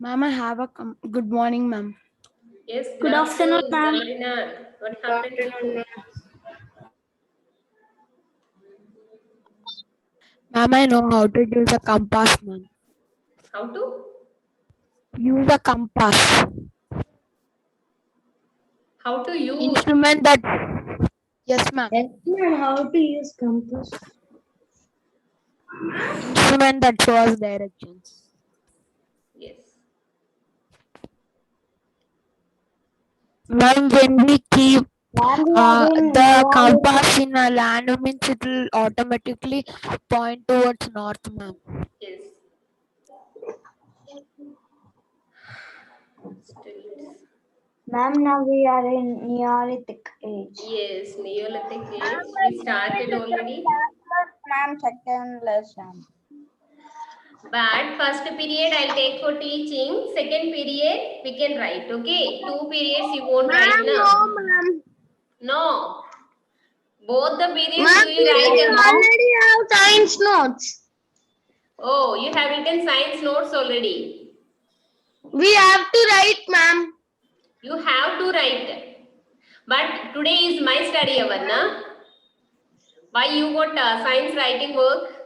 Ma'am, I have a good morning, ma'am. Yes, Good afternoon, ma'am. Sabrina. What happened to you? Ma'am, I know how to use a compass, ma'am. How to? Use a compass. How to use? Instrument that. Yes, ma'am. Yes, ma'am. How to use compass? Instrument that shows directions. Yes. Ma'am, when we keep Ma'am, we have been the involved. compass in a land, means it will automatically point towards north, ma'am. Yes. Still it's... Ma'am, now we are in Neolithic age. Yes, Neolithic age. We started already. Ma'am, second lesson. But first period I'll take for teaching. Second period we can write. Okay. 2 periods you won't write now. ma'am. No. Both the periods Ma'am, you will we write. already have science notes. Oh, you have written science notes already. We have to write, ma'am. You have to write. But today is my study hour, na? Why you got science writing work?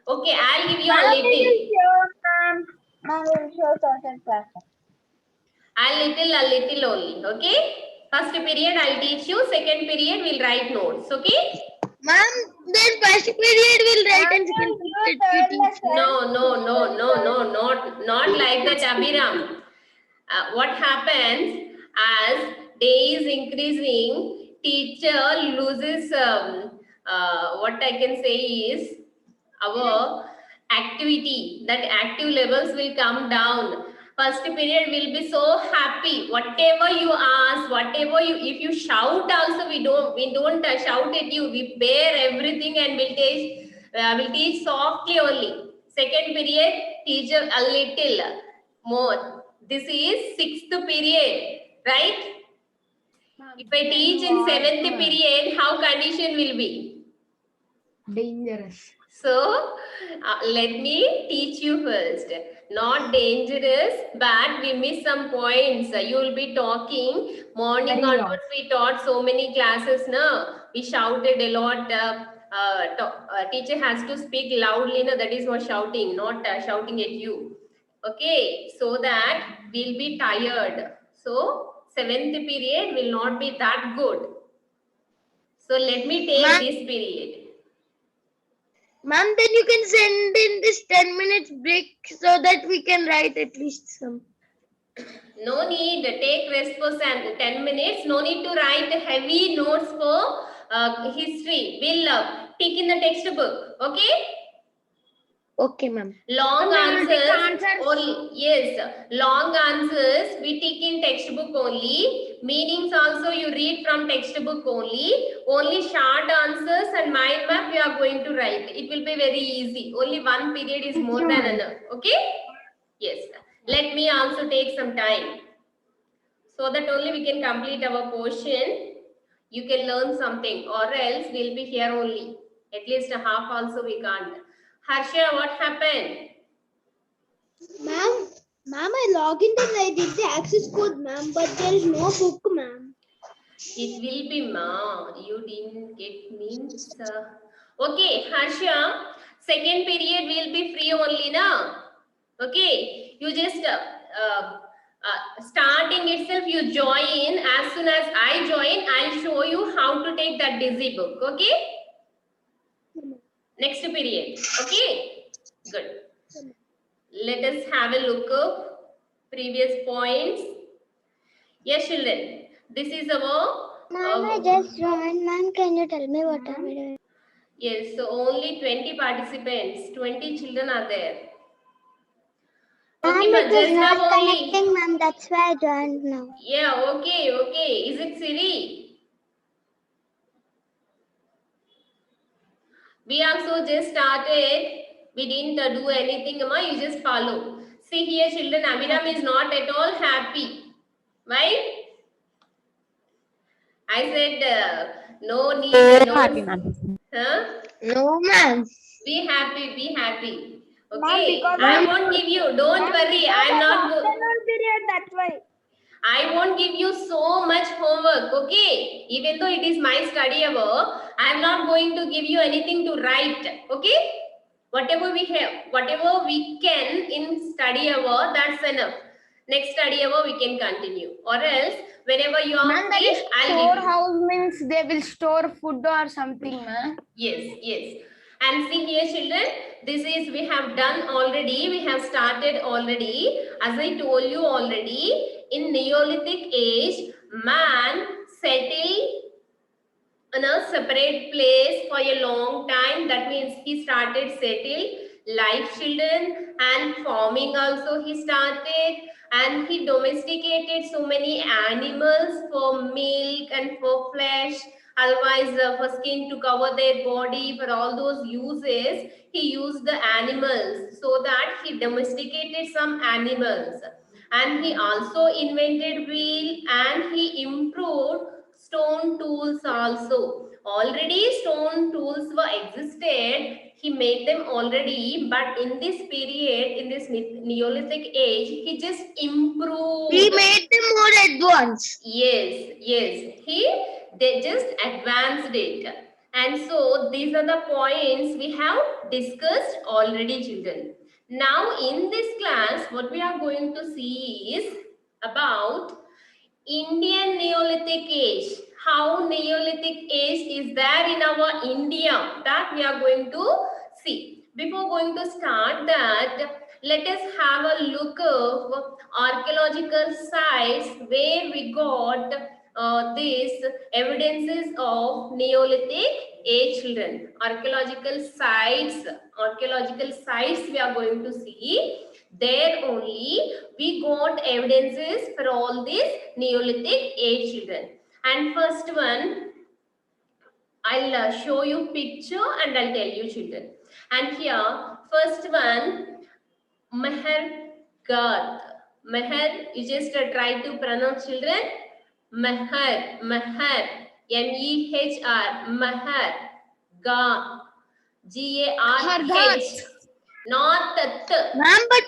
Okay, I'll give you a little. Ma'am. Ma'am, we will show social class. A little only. Okay? First period I'll teach you. Second period we'll write notes. Okay? Ma'am, then first period will write and second period we teach. No. Not like that, Abhiram. What happens as day is increasing, teacher loses what I can say is our activity, that active levels will come down. First period will be so happy. Whatever you ask, whatever you, if you shout also, we don't shout at you. We bear everything and will teach softly only. Second period, teach a little more. This is sixth period, right? If I teach in seventh period, how condition will be? Dangerous. So, let me teach you first. Not dangerous, but we miss some points. You will be talking. Morning Very onwards, we taught so many classes. No, we shouted a lot. Teacher has to speak loudly. No, that is what shouting, not shouting at you. Okay, so that we'll be tired. So, seventh period will not be that good. So, let me take this period. Ma'am, then you can send in this 10 minutes break so that we can write at least some. No need, take rest for 10 minutes. No need to write heavy notes for history. We'll tick in the textbook. Okay? Okay, ma'am. Long answers. answers. Only, yes, long answers we tick in textbook only. Meanings also you read from textbook only. Only short answers and mind map you are going to write. It will be very easy. Only one period is more than enough. Okay? Yes. Let me also take some time, so that only we can complete our portion. You can learn something, or else we'll be here only. At least a half also we can't. Harsha, what happened? Ma'am, I logged in and I did the access code, ma'am, but there is no book, ma'am. It will be ma. You didn't get means. Okay, Harsha, second period will be free only now. Okay, you just starting itself you join. As soon as I join, I'll show you how to take that dizzy book. Okay, next period. Okay, good. Let us have a look up previous points. Yes, children, this is our Ma'am, I just joined. Ma'am, can you tell me what are we doing? yes, so only 20 participants, 20 children are there. Okay, Ma'am, but it was just not now only. connecting, ma'am. That's why I joined now. Yeah, okay. Is it Siri? We also just started. We didn't do anything, Amma. You just follow. See here, children, Amiram is not at all happy. Why? I said no need, no. Happy, ma'am. Huh? No, ma'am. Be happy, be happy. Okay, because I won't give you. Don't worry, I'm not good. afternoon period, that's why. I won't give you so much homework, okay? Even though it is my study hour, I am not going to give you anything to write, okay? Whatever we have, whatever we can in study hour, that's enough. Next study hour, we can continue. Or else, whenever you are Ma'am, that free, is I'll give you. storehouse means they will store food or something, ma'am. Yes, yes. And see here, children, this is we have done already. We have started already. As I told you already, in Neolithic age, man settled in a separate place for a long time. That means he started settle life, children, and farming also he started, and he domesticated so many animals for milk and for flesh, otherwise for skin to cover their body. For all those uses he used the animals, so that he domesticated some animals, and he also invented wheel, and he improved stone tools also. Already stone tools were existed, he made them already, but in this period, in this Neolithic age, he just improved. He made them more advanced. Yes, yes, they just advanced it. And so these are the points we have discussed already, children. Now in this class, what we are going to see is about Indian Neolithic age. How Neolithic age is there in our India, that we are going to see. Before going to start that, let us have a look of archaeological sites where we got these evidences of Neolithic age, children. Archaeological sites we are going to see. There only we got evidences for all these Neolithic age, children. And first one, I'll show you picture and I'll tell you, children. And here, first one, Mehergarh. Meher, you just try to pronounce, children. Meher, M-E-H-R, Meher, Garh, G-A-R-H. Not the t. Ma'am, but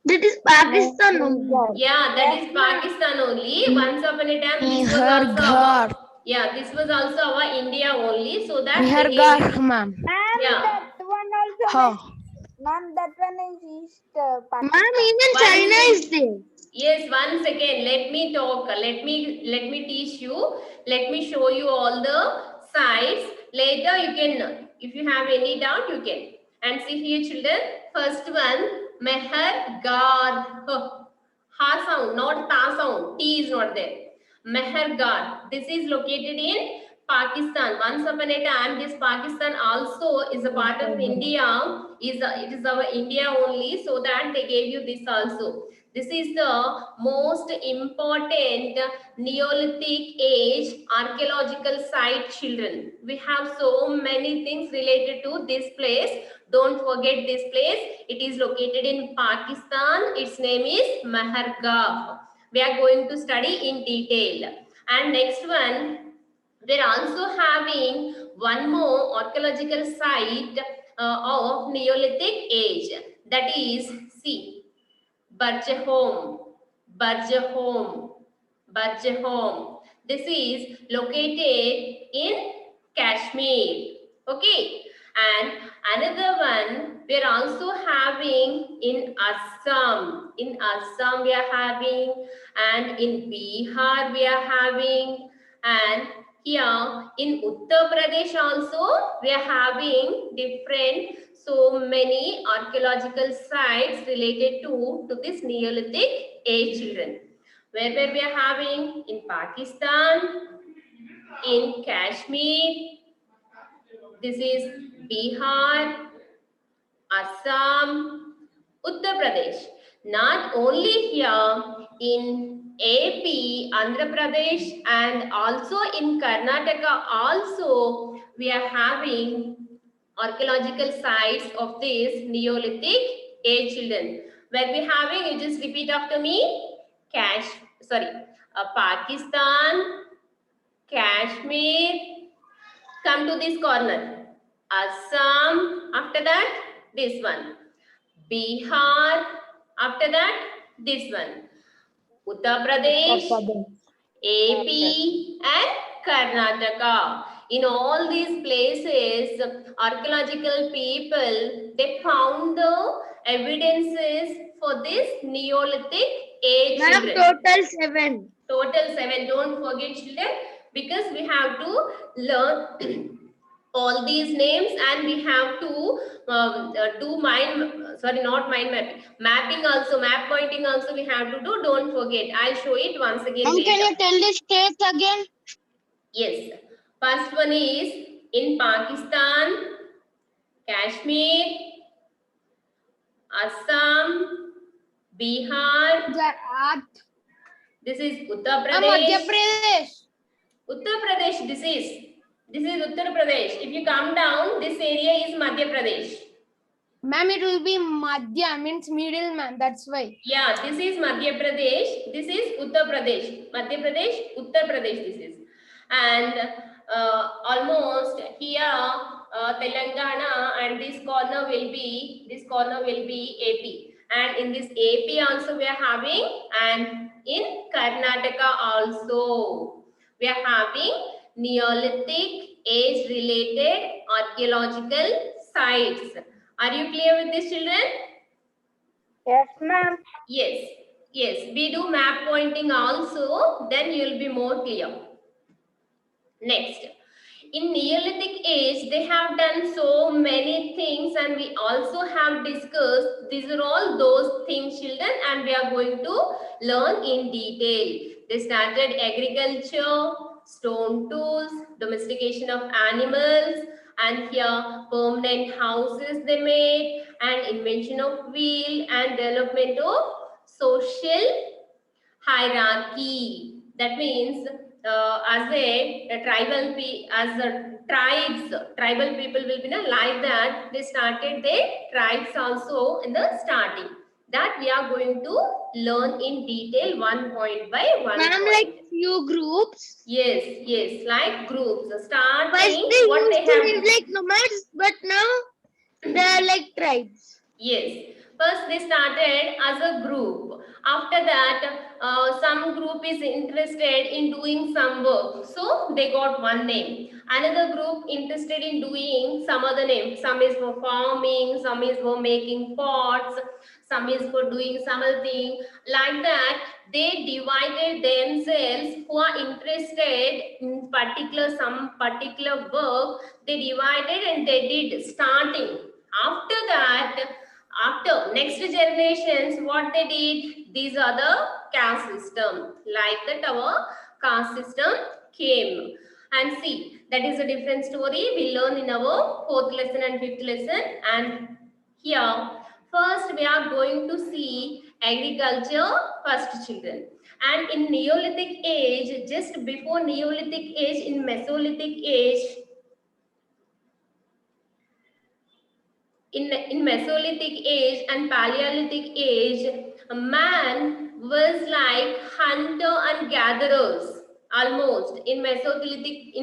that is Pakistan only. Yeah, that is Pakistan only. Once upon a time, this was also our, this was also our India only. So that they gave, ma'am. yeah. That one also. Ma'am, that one is East Pakistan. Ma'am, even One China second. is there. Yes, 1 second. Let me talk. Let me teach you. Let me show you all the sites. Later you can, if you have any doubt, you can. And see here, children. First one, Mehergarh. Ha sound, not ta sound. T is not there. Mehergarh. This is located in Pakistan. Once upon a time, this Pakistan also is a part of India. It is our India only. So that they gave you this also. This is the most important Neolithic age archaeological site, children. We have so many things related to this place. Don't forget this place. It is located in Pakistan. Its name is Mehergarh. We are going to study in detail. And next one, we're also having one more archaeological site of Neolithic age. That is, see, Barjahom, Barjahom. This is located in Kashmir. Okay. And another one we are also having in Assam. In Assam we are having, and in Bihar we are having, and here in Uttar Pradesh also we are having different, so many archaeological sites related to this Neolithic age, children. Where we are having in Pakistan, in Kashmir, this is Bihar, Assam, Uttar Pradesh. Not only here, in AP, Andhra Pradesh, and also in Karnataka also we are having archaeological sites of this Neolithic age, children. Where we having, you just repeat after me. Pakistan, Kashmir. Come to this corner. Assam. After that, this one. Bihar. After that, this one. Uttar Pradesh, AP, and Karnataka. In all these places, archaeological people, they found the evidences for this Neolithic age. Ma'am, children. total 7. Total 7. Don't forget, children, because we have to learn all these names, and we have to do mapping also, map pointing also we have to do. Don't forget. I'll show it once again later. Can you tell the states again? Yes. First one is in Pakistan, Kashmir, Assam, Bihar. This is Uttar Pradesh. Uttar Pradesh, this is Uttar Pradesh. If you come down, this area is Madhya Pradesh. Ma'am, it will be Madhya, means middle, ma'am. That's why. Yeah, this is Madhya Pradesh. This is Uttar Pradesh. Madhya Pradesh, Uttar Pradesh. This is, and almost here Telangana, and this corner will be AP. And in this AP also we are having, and in Karnataka also we are having Neolithic age related archaeological sites. Are you clear with this, children? Yes, ma'am. Yes. We do map pointing also, then you will be more clear. Next, in Neolithic age, they have done so many things, and we also have discussed. These are all those things, children, and we are going to learn in detail. They started agriculture, stone tools, domestication of animals, and here permanent houses they made, and invention of wheel, and development of social hierarchy. That means tribal people will be like that. They started their tribes also in the starting. That we are going to learn in detail, one point by one. Ma'am, like few groups. Yes, like groups. Starting First what they they used to have. live like nomads, but now they are like tribes. Yes. First they started as a group. After that, some group is interested in doing some work, so they got one name. Another group interested in doing some other name. Some is for farming, some is for making pots, some is for doing some other thing. Like that, they divided themselves. Who are interested in some particular work, they divided and they did starting. After that, after next generations, what they did, these are the caste system. Like that, our caste system came. And see, that is a different story we learn in our 4th lesson and 5th lesson. And here, first we are going to see agriculture first, children. And in Neolithic age, just before Neolithic age, in Mesolithic age, in Mesolithic age and Paleolithic age, man was like hunter and gatherers almost. In Mesolithic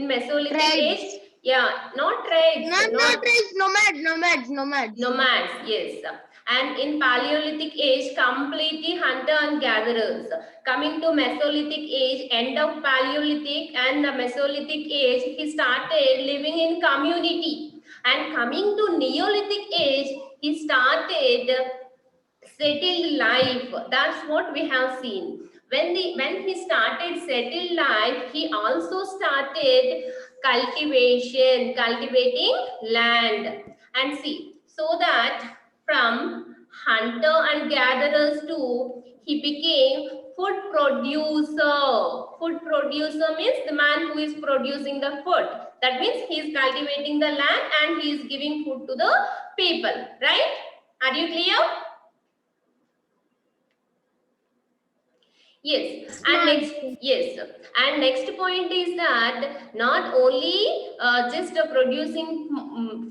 age, yeah, not tribes. Not tribes, nomads. Yes. And in Paleolithic age, completely hunter and gatherers. Coming to Mesolithic age, end of Paleolithic and the Mesolithic age, he started living in community. And coming to Neolithic age, he started settled life. That's what we have seen. When he started settled life, he also started cultivation, cultivating land. And see, so that from hunter and gatherers to he became food producer. Food producer means the man who is producing the food. That means he is cultivating the land and he is giving food to the people, right? Are you clear? Yes. And next point is that not only just producing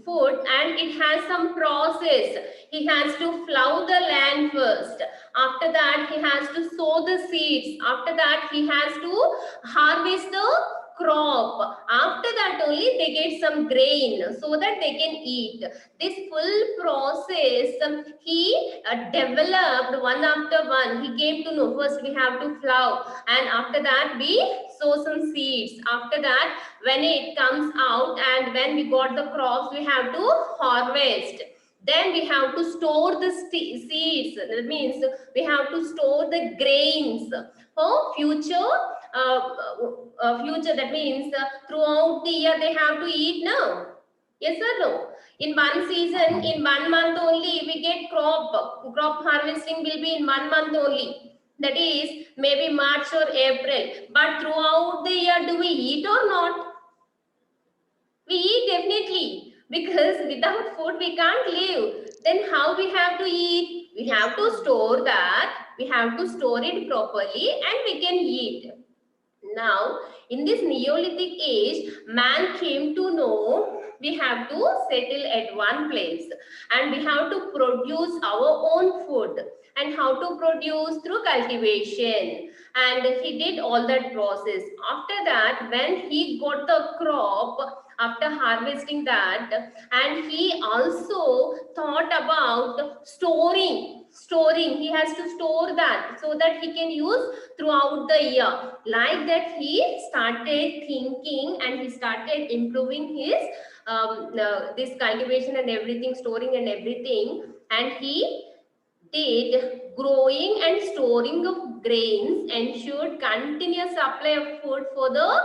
food, and it has some process. He has to plow the land first. After that, he has to sow the seeds. After that, he has to harvest the crop. After that only they get some grain so that they can eat. This full process process, he developed one after one. He came to know first we have to plow, and after that we sow some seeds. After that, when it comes out and when we got the crops, we have to harvest. Then we have to store the seeds. That means we have to store the grains for future. Future, that means throughout the year they have to eat now. Yes or no? In one season, in 1 month only, we get crop harvesting will be in 1 month only. That is maybe March or April. But throughout the year, do we eat or not? We eat definitely, because without food we can't live. Then how we have to eat? We have to store that. We have to store it properly and we can eat. Now, in this Neolithic age, man came to know we have to settle at one place and we have to produce our own food. And how to produce? Through cultivation. And he did all that process. After that, when he got the crop, after harvesting that, and he also thought about storing. He has to store that so that he can use throughout the year. Like that, he started thinking and he started improving his this cultivation and everything, storing and everything. And he did growing and storing of grains, ensured continuous supply of food for the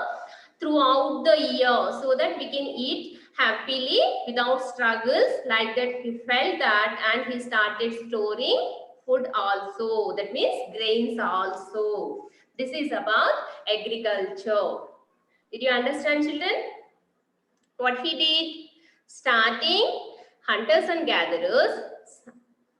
throughout the year, so that we can eat happily without struggles. Like that, he felt that and he started storing food also. That means grains also. This is about agriculture. Did you understand, children? What he did? Starting, hunters and gatherers,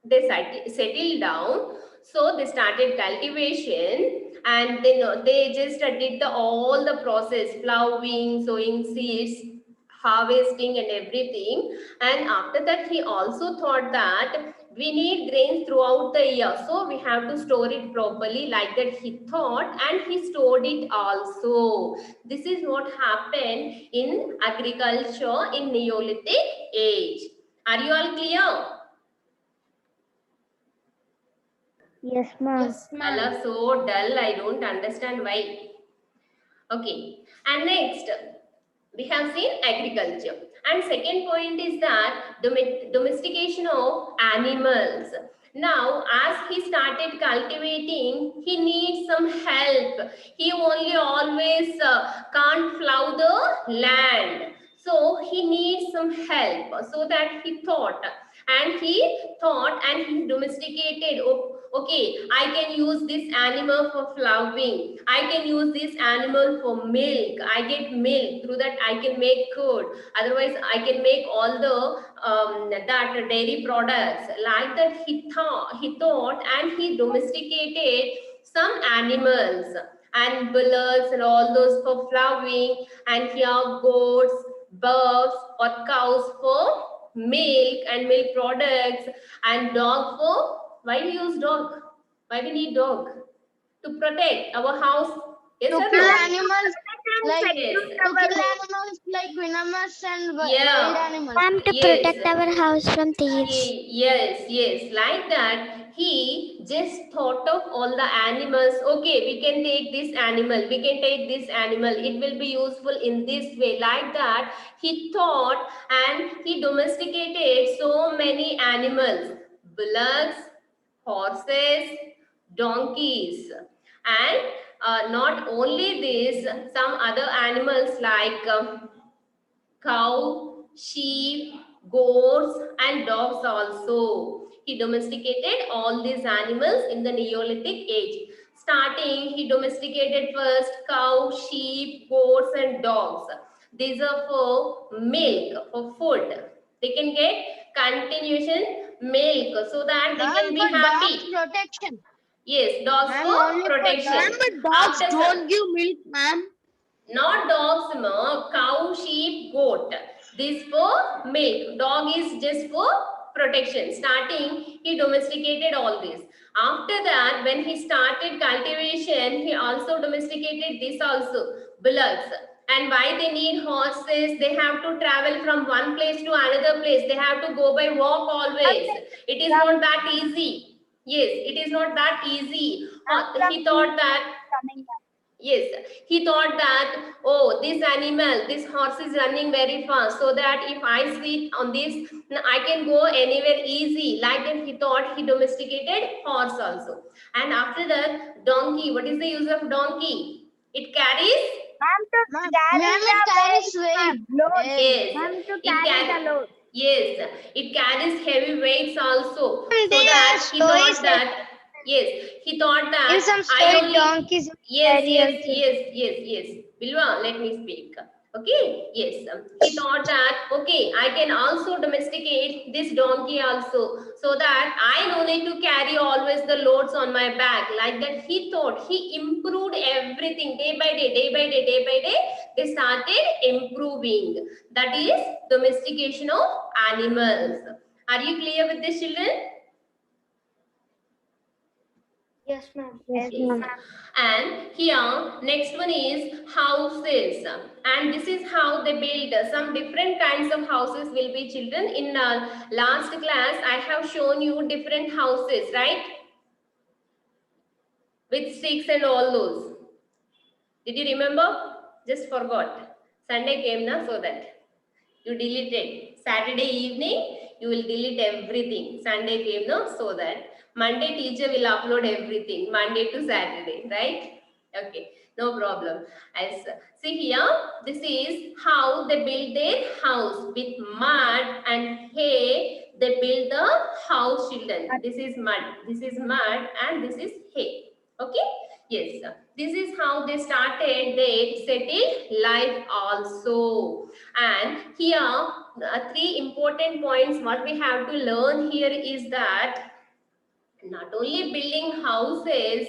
they settled down. So they started cultivation, and then they just did all the process, plowing, sowing seeds, harvesting and everything. And after that, he also thought that we need grains throughout the year, so we have to store it properly. Like that, he thought, and he stored it also. This is what happened in agriculture in Neolithic age. Are you all clear? Yes, ma'am. Yes, All ma'am. are so dull, I don't understand why. Okay, and next we have seen agriculture. And second point is that domestication of animals. Now, as he started cultivating, he needs some help. He only always can't plow the land. So he needs some help. So that he thought and he domesticated. Okay, I can use this animal for plowing. I can use this animal for milk. I get milk. Through that, I can make curd. Otherwise, I can make all the that dairy products. Like that, he thought, and he domesticated some animals and bullocks and all those for plowing, and here goats, buffs or cows for milk and milk products, and dog for, why we use dog? Why we need dog? To protect our house. Yes To or kill no? animals like Yes. venomous and Yeah. wild animals. Ma'am, to Yes. protect our house from thieves. Yes. Like that, he just thought of all the animals. Okay, we can take this animal. We can take this animal. It will be useful in this way. Like that, he thought, and he domesticated so many animals. Bullocks, horses, donkeys, and not only this, some other animals like cow, sheep, goats and dogs also. He domesticated all these animals in the Neolithic age. Starting, he domesticated first cow, sheep, goats and dogs. These are for milk, for food. They can get continuation milk so that they can be happy. Protection. Yes, dogs Ma'am, for only for protection. dogs. But dogs don't give milk, ma'am. Not dogs, ma. Cow, sheep, goat. This for milk. Dog is just for protection. Starting, he domesticated all this. After that, when he started cultivation, he also domesticated this also. Bullocks. And why they need horses? They have to travel from one place to another place. They have to go by walk always. It is not that easy. Yes, it is not that easy. He thought that, yes, he thought that, oh, this animal, this horse is running very fast, so that if I sit on this, I can go anywhere easy. Like that, he thought he domesticated horse also. And after that, donkey. What is the use of donkey? It carries. It carries weight. Yes, Ma'am, to it carry can. the load. Yes, it carries heavy weights also. They So that are he thought stories that, yes, he thought that In some I story, only. donkeys Yes, carry yes, also. yes. Bilwa, let me speak. Okay, yes. He thought that, okay, I can also domesticate this donkey also, so that I don't need to carry always the loads on my back. Like that, he thought, he improved everything day by day, day by day, day by day. They started improving. That is domestication of animals. Are you clear with this, children? Yes, ma'am. Yes. And here next one is houses, and this is how they build some different kinds of houses will be, children. In last class I have shown you different houses, right, with sticks and all those. Did you remember? Just forgot. Sunday came now, so that you deleted. Saturday evening you will delete everything. Sunday came now, so that Monday teacher will upload everything, Monday to Saturday, right? Okay, no problem. As see here, this is how they build their house with mud and hay. They build the house, children. This is mud, and this is hay. Okay, yes. This is how they started their settled life also. And here, three important points what we have to learn here is that not only building houses,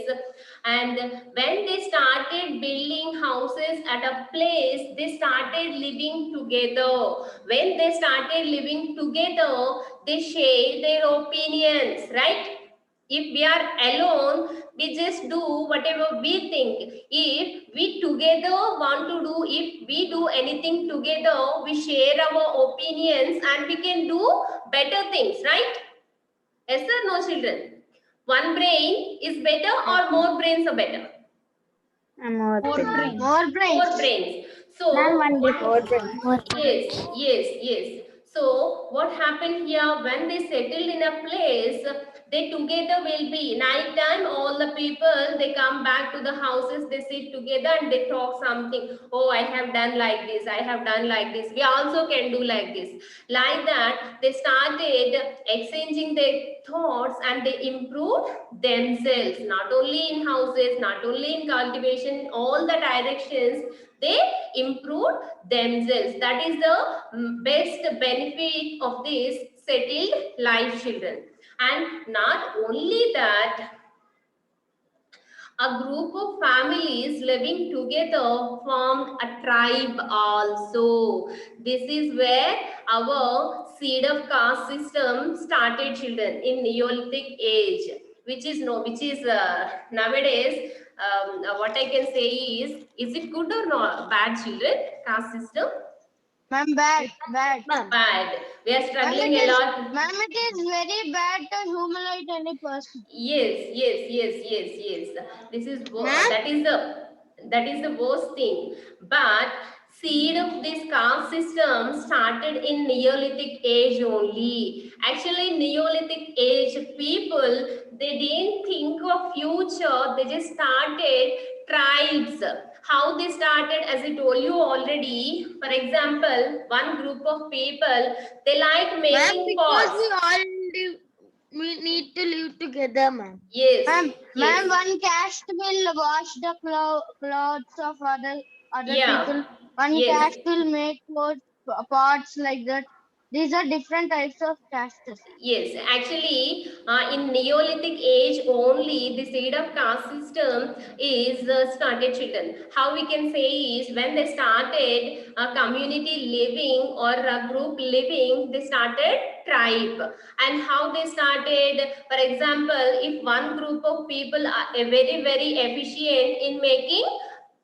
and when they started building houses at a place, they started living together. When they started living together, they shared their opinions, right? If we are alone, we just do whatever we think. If we together want to do, if we do anything together, we share our opinions and we can do better things, right? Yes or no, children? One brain is better or more brains are better? More brains. More brains. So, yes. So, what happened here when they settled in a place, they together will be night time. All the people they come back to the houses, they sit together and they talk something. Oh, I have done like this. I have done like this. We also can do like this. Like that, they started exchanging their thoughts and they improved themselves. Not only in houses, not only in cultivation, all the directions they improved themselves. That is the best benefit of this settled life, children. And not only that, a group of families living together formed a tribe also. This is where our seed of caste system started, children, in Neolithic age, which is nowadays, what I can say is it good or not bad, children, caste system? Ma'am, bad. Bad. We are struggling a lot. Ma'am, it is very bad to humiliate any person. Yes. This is that is the worst thing. But seed of this caste system started in Neolithic age only. Actually, Neolithic age people, they didn't think of future. They just started tribes. How they started, as I told you already. For example, one group of people, they like making Because pots. we all live, we need to live together, ma'am. Yes. Ma'am, one caste will wash the clothes of other Yeah. people. One Yes. caste will make pots like that. These are different types of castes. Yes, actually, in Neolithic age only, the seed of caste system is started, children. How we can say is when they started a community living or a group living, they started tribe. And how they started, for example, if one group of people are very efficient in making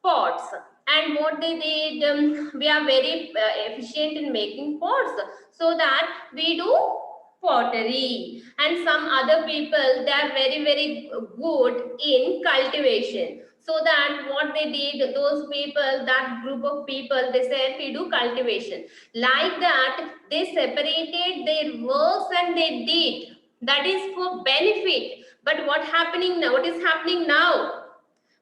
pots, And what they did, we are very efficient in making pots, so that we do pottery. And some other people, they are very good in cultivation, so that what they did, those people, that group of people, they said we do cultivation. Like that, they separated their works and they did. That is for benefit. But what happening now? What is happening now?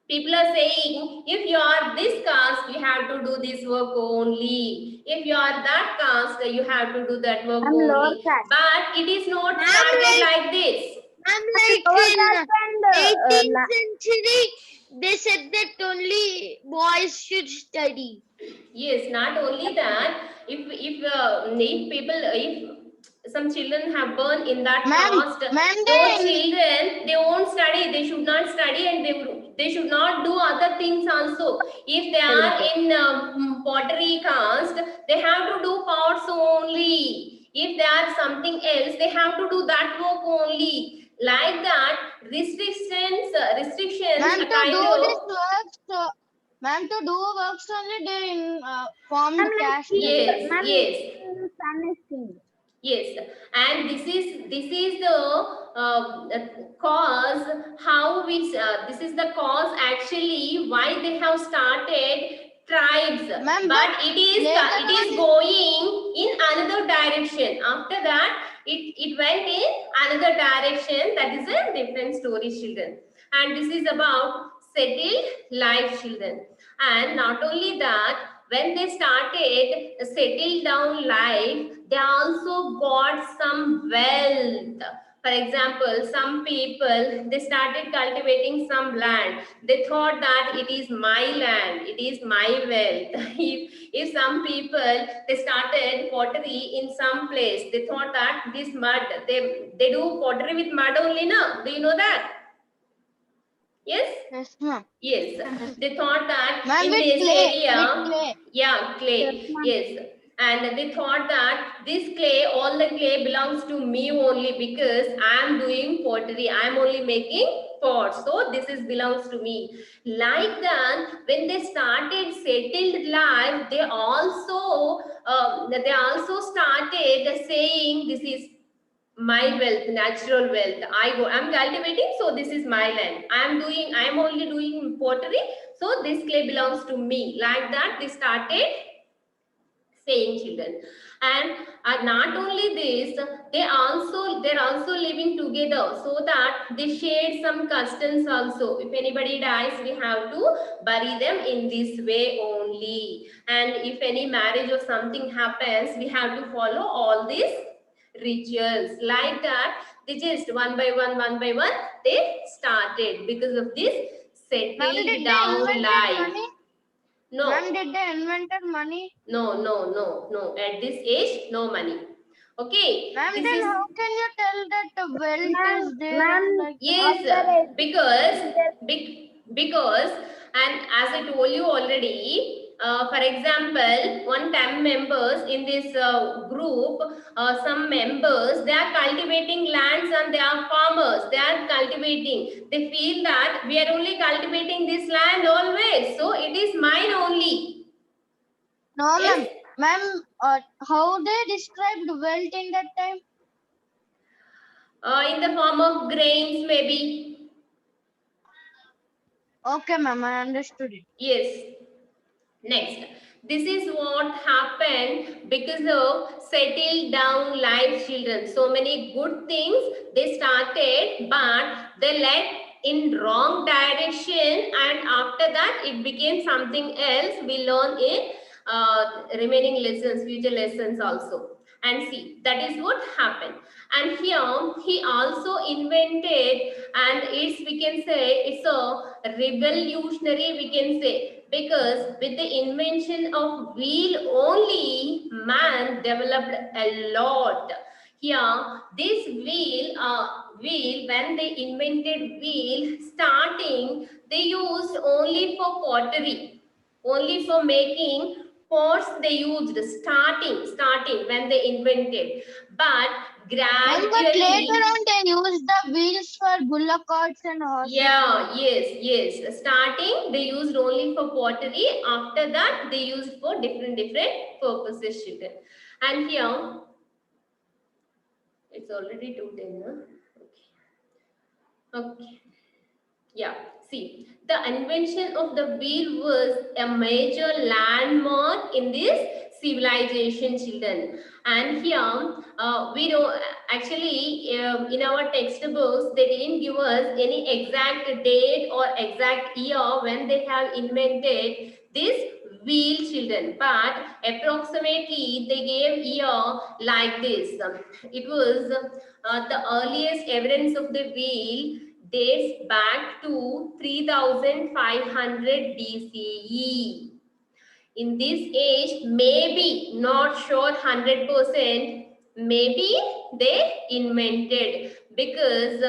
People are saying, if you are this caste, you have to do this work only. If you are that caste, you have to do that work I'm lower only. caste. But it is not I'm started like- like this. I'm like Lower in caste and 18th century, they said that only boys should study. Yes, not only that, if people, if some children have born in that caste, those children, they won't study, they should not study, and they should not do other things also. If they are in pottery caste, they have to do pots only. If they are something else, they have to do that work only. Like that, restrictions Ma'am, a to kind do of. this works, ma'am, to do works only they formed caste. Yes, yes. Yes, and this is the cause how we this is the cause actually why they have started tribes, Ma'am, but it is later going in another direction. After that, it went in another direction. That is a different story, children. And this is about settled life, children. And not only that, when they started settle down life, they also got some wealth. For example, some people, they started cultivating some land. They thought that it is my land, it is my wealth. If some people, they started pottery in some place, they thought that this mud, they do pottery with mud only, no? Do you know that? Yes? Yes, ma'am. Yes, they thought that Ma'am, in with this clay, area, with clay. yeah, clay, yes. And they thought that this clay, all the clay belongs to me only because I am doing pottery. I am only making pots. So this is belongs to me. Like that, when they started settled life, they also started saying this is my wealth, natural wealth. I'm cultivating, so this is my land. I'm only doing pottery, so this clay belongs to me. Like that, they started saying, children. And not only this, they're also living together, so that they share some customs also. If anybody dies, we have to bury them in this way only. And if any marriage or something happens, we have to follow all these rituals. Like that, they just one by one, they started because of this Ma'am, settled did they down invented life. money? No, Ma'am, did they invented money? no. At this age, no money. Okay, Ma'am, this then is, how can you tell that the wealth is there? and like yes, because and as I told you already, for example, 10 members in this group, some members, they are cultivating lands and they are farmers. They are cultivating. They feel that we are only cultivating this land always, so it is mine only. No, Yes? ma'am. Ma'am, how they described wealth in that time? In the form of grains, maybe. Okay, ma'am, I understood it. Yes. Next, this is what happened because of settled down life, children. So many good things they started, but they led in wrong direction, and after that it became something else. We learn in remaining lessons, future lessons also. And see, that is what happened. And here he also invented, and we can say it's a revolutionary, we can say, because with the invention of wheel only, man developed a lot. Here, this wheel, when they invented wheel, starting, they used only for pottery, only for making pots they used starting when they invented. But But gradually. later on they used the wheels for bullock carts and horses. Yeah, yes. Starting they used only for pottery. After that they used for different purposes, children. And here it's already 2:10, huh? Okay. Yeah, see, the invention of the wheel was a major landmark in this civilization, children. And here, we don't actually in our textbooks they didn't give us any exact date or exact year when they have invented this wheel, children. But approximately they gave year like this. It was the earliest evidence of the wheel dates back to 3500 BCE. In this age, maybe, not sure 100%, maybe they invented, because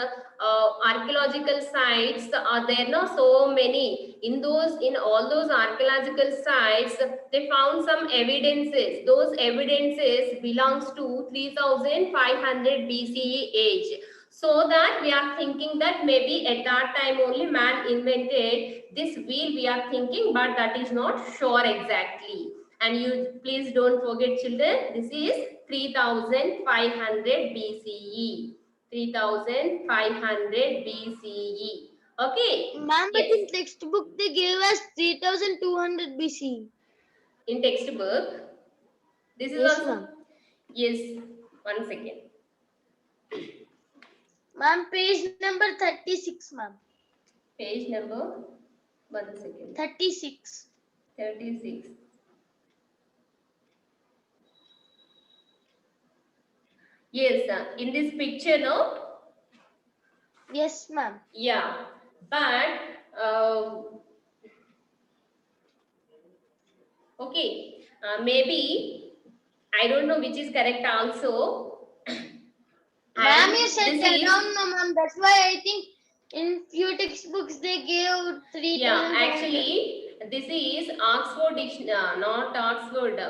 archaeological sites are there not so many. In all those archaeological sites, they found some evidences. Those evidences belongs to 3500 BCE age. So that we are thinking that maybe at that time only man invented this wheel, we are thinking, but that is not sure exactly. And you please don't forget, children, this is 3500 BCE. 3500 BCE. Okay. Ma'am, but Yes. in textbook they gave us 3200 BC. In textbook, this is Yes, also. ma'am. Yes. 1 second. Ma'am, page number 36, ma'am. Page number. 1 second. 36. 36. Yes, in this picture, no? Yes, ma'am. Yeah, but okay, maybe I don't know which is correct also. Ma'am, And you said this is, around, no, ma'am. That's why I think in few textbooks they gave 3000. yeah, actually this is Oxford dictionary, not Oxford.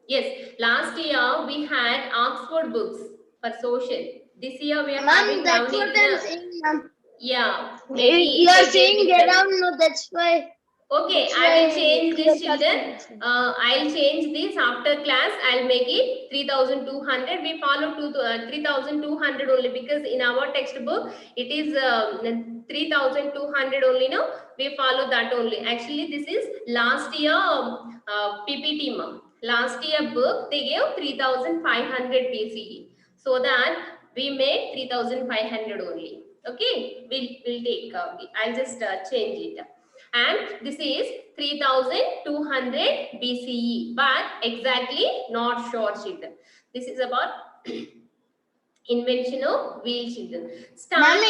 Yes, last year we had Oxford books for social. This year we are Ma'am, having that's what I'm Navneet. saying, ma'am. Yeah, maybe You are they saying gave it. around, no, that's why. Okay, That's I will why change we this, are children. talking. I'll change this after class. I'll make it 3200. We follow 3200 only, because in our textbook it is 3200 only. No, we follow that only. Actually, this is last year PPT. Last year book they gave 3500 BCE, so that we made 3500 only. Okay, we'll take. I'll just change it. And this is 3200 BCE, but exactly not sure, children. This is about invention of wheel, children. Ma'am,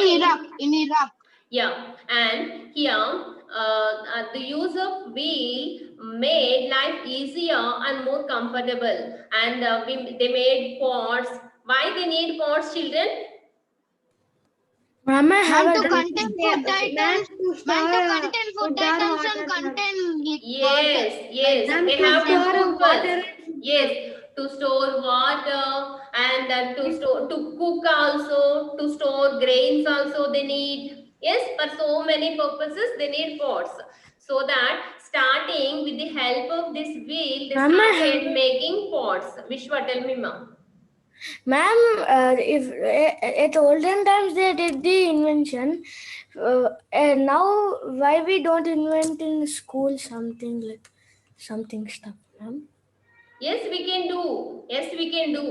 in Iraq. Yeah, and here the use of wheel made life easier and more comfortable, and they made pots. Why they need pots, children? Ma'am, I have Ma'am, a to doubt. contain food items. Ma'am, to contain food items and contain water. Yes, Ma'am, they to have to store cook water first. Yes, to store water, and to cook also, to store grains also they need. Yes, for so many purposes they need pots. So that starting with the help of this wheel, they Ma'am, I started have- making pots. Vishwa, tell me, ma'am. Ma'am, if at olden times they did the invention, and now why we don't invent in school something stuff, ma'am? Yes, we can do. Yes, we can do.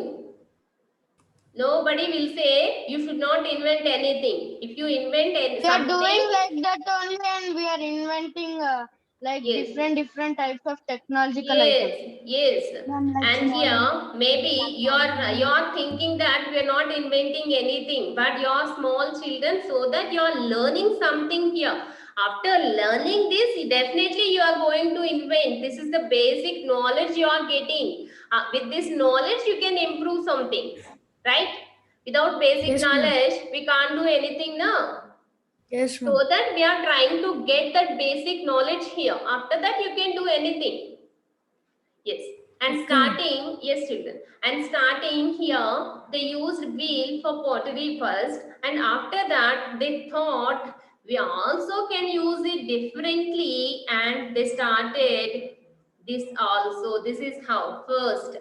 Nobody will say you should not invent anything. If you invent We are something, doing like that only, and we are inventing like yes, different types of technological items. yes. Ma'am, like And small here maybe you're thinking that we are not inventing anything, but you're small children, so that you're learning something here. After learning this, definitely you are going to invent. This is the basic knowledge you are getting. With this knowledge, you can improve something, right? Without basic Yes, ma'am. knowledge, we can't do anything now. Yes, So ma'am. that we are trying to get that basic knowledge here. After that, you can do anything. Yes. And starting, yes children, and starting here, they used wheel for pottery first, and after that they thought we also can use it differently, and they started this also. This is how first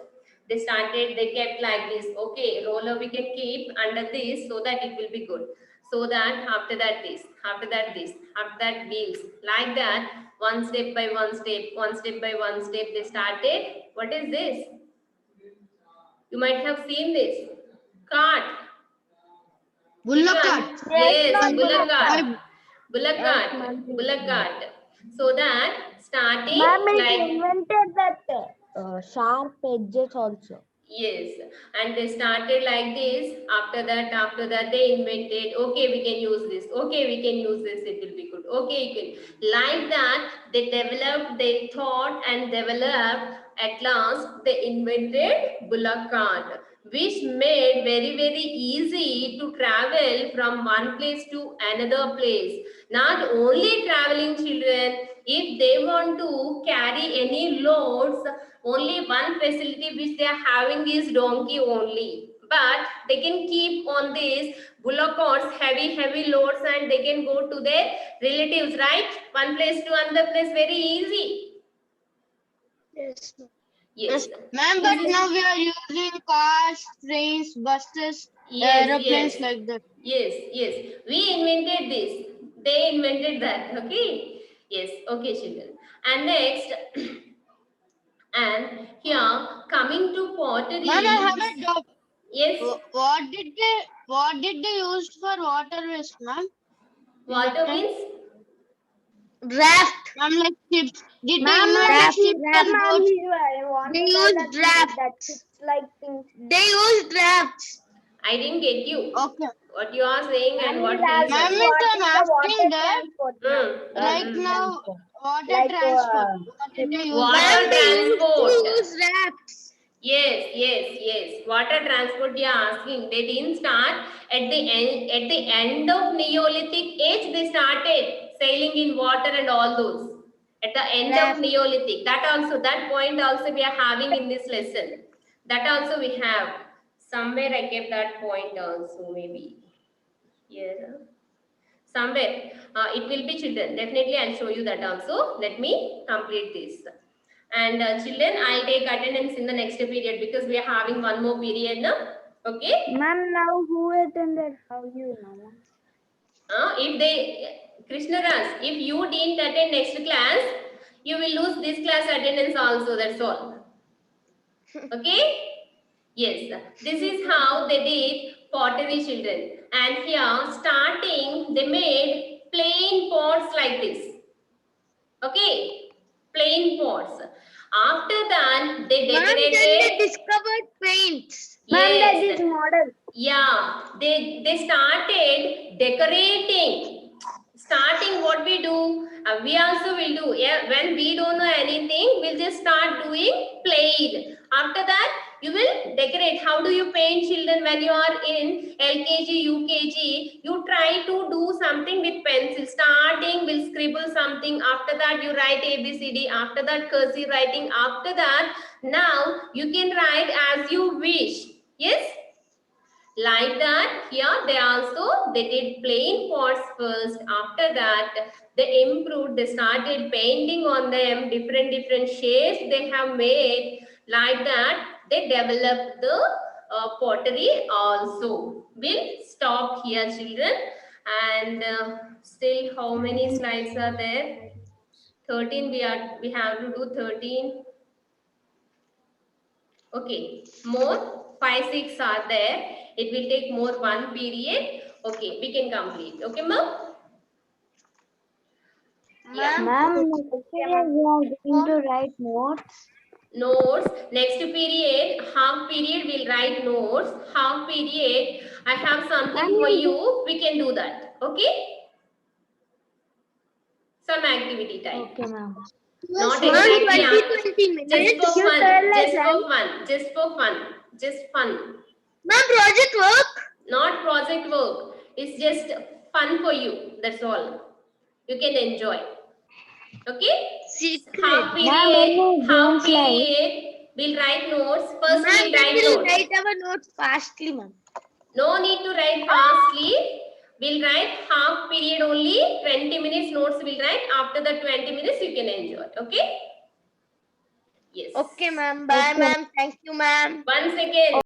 they started, they kept like this. Okay, roller we can keep under this so that it will be good. So that after that this, after that this, after that wheels, like that, one step by one step, one step by one step, they started. What is this? You might have seen this. Cart. Which Bullock one? cart. Yes, ma'am, bullock cart. I- Bullock Yes, cart. ma'am. Bullock cart. So that starting Ma'am, it like invented that sharp edges also. yes, and they started like this. After that, they invented. Okay, we can use this. Okay, we can use this. It will be good. Okay, you can like that. They developed. They thought and developed. At last, they invented bullock cart, which made very easy to travel from one place to another place. Not only traveling children, if they want to carry any loads, only one facility which they are having is donkey only, but they can keep on these bullock carts heavy loads, and they can go to their relatives, right, one place to another place very easy. Yes. Yes, Ma'am, but now we are using cars, trains, buses, yes, aeroplanes yes, like that. yes, we invented this, they invented that. Okay, yes, okay children. And next and here coming to pottery. Ma'am, I have a doubt. Yes, What did they use for water waste, ma'am? water Okay. means Draft. Ma'am, like ships. Did they Ma'am, invent Draft. ships Draft. and boats? I want They to know use that drafts. it's like things. They use drafts. I didn't get you. Okay. What you are saying and Ma'am, what he's he is Ma'am, asking saying. means what I'm is the asking water that transport, Mm, right mm. now, water Like, transport. What did they use? Water Ma'am, they used to transport. use rafts. Yes. Water transport you are asking. They didn't start at the end of Neolithic age. They started sailing in water and all those. At the end of Raft. Neolithic. That point also we are having in this lesson. That also we have. Somewhere I kept that point also maybe. Here. Somewhere. It will be children. Definitely I'll show you that also. Let me complete this. And children, I'll take attendance in the next period because we are having one more period now. Okay? Ma'am, now who attended? How you know? If they, Krishna Ras, if you didn't attend next class, you will lose this class attendance also. That's all. Okay? Yes. This is how they did pottery children. And here, starting, they made plain pots like this. Okay? Plain pots. After that, they Ma'am, then they decorated. discovered paints. Ma'am, that Yes. is model. Yeah. They started decorating. Starting what we do, we also will do. Yeah. When we don't know anything, we'll just start doing plain. After that, you will decorate. How do you paint children when you are in LKG, UKG? You try to do something with pencil. Starting, will scribble something. After that, you write ABCD. After that, cursive writing. After that, now you can write as you wish. Yes? Like that, here they did plain pots first. After that, they improved, they started painting on them, different shapes they have made. Like that, they developed the pottery also. We'll stop here, children. And still, how many slides are there? 13. We have to do 13. Okay, more 5, 6 are there. It will take more one period. Okay, we can complete. Okay, ma'am? Yeah. Ma'am, we are going to write notes. Notes. Next period, half period we'll write notes. Half period, I have something for you. We can do that. Okay? Some activity time. Okay, ma'am. Not Ma'am, exactly. 20 Just minutes. for You fun. tell us, Just for fun. Just for fun. Just fun. Ma'am, project work. Not project work. It's just fun for you. That's all. You can enjoy. Okay? Secret. Half Ma'am, any period. Half games like- period. We'll write notes. First, Ma'am, we'll then write we'll notes. write our notes fastly, ma'am. No need to write fastly. We'll write half period only. 20 minutes notes we'll write. After the 20 minutes, you can enjoy. Okay? Yes. Okay, ma'am. Bye, ma'am. Thank you, ma'am. 1 second.